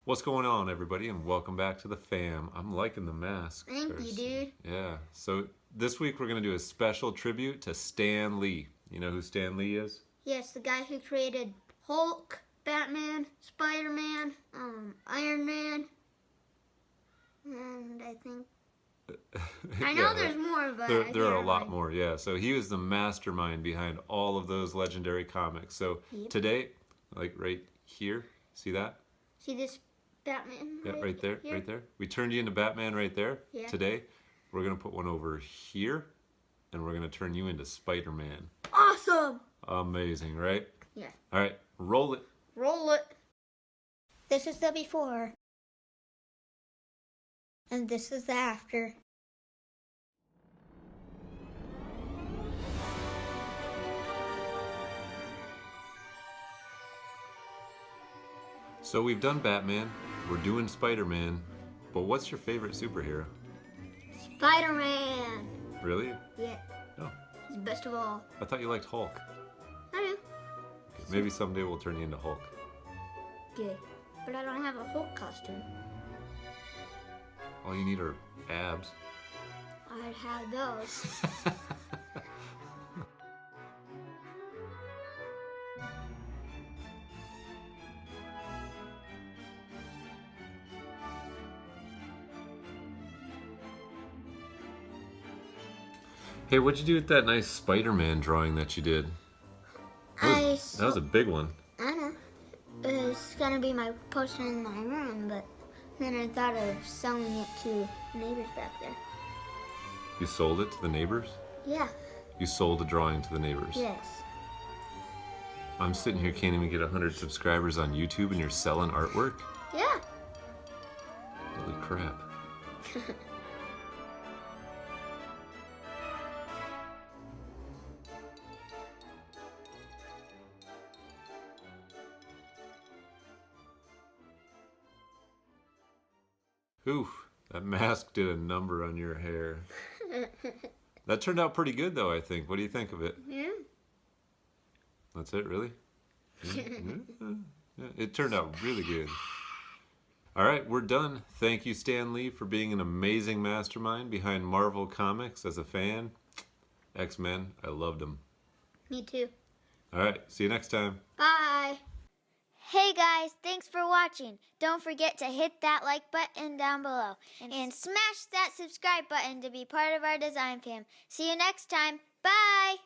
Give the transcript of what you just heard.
What's going on, everybody, and welcome back to the fam. I'm liking the mask. Thank you, dude. Yeah, so this week we're going to do a special tribute to Stan Lee. You know who Stan Lee is? Yes, the guy who created Hulk, Batman, Spiderman, Iron Man, and I think... I know there's more, but there are a lot more, yeah. So he was the mastermind behind all of those legendary comics. So today, like right here, see that? See this Batman? Yeah, right there, here? right there. We turned you into Batman right there. Yeah. Today, we're going to put one over here, and we're going to turn you into Spider-Man. Awesome! Amazing, right? Yeah. All right, roll it. Roll it. This is the before. And this is the after. So we've done Batman, we're doing Spider-Man, but what's your favorite superhero? Spider-Man! Really? Yeah. Oh. He's best of all. I thought you liked Hulk. I do. Okay, maybe someday we'll turn you into Hulk. Good. But I don't have a Hulk costume. All you need are abs. I'd have those. Hey, what'd you do with that nice Spider-Man drawing that you did? That was a big one. I know. It was gonna be my poster in my room, but then I thought of selling it to neighbors back there. You sold it to the neighbors? Yeah. You sold a drawing to the neighbors? Yes. I'm sitting here, can't even get 100 subscribers on YouTube, and you're selling artwork? Yeah. Holy crap. Oof, that mask did a number on your hair. That turned out pretty good, though, I think. What do you think of it? Yeah. That's it, really? Yeah. Yeah, it turned out really good. All right, we're done. Thank you, Stan Lee, for being an amazing mastermind behind Marvel Comics as a fan. X-Men, I loved them. Me too. All right, see you next time. Bye. Hey guys, thanks for watching. Don't forget to hit that like button down below and smash that subscribe button to be part of our design fam. See you next time. Bye.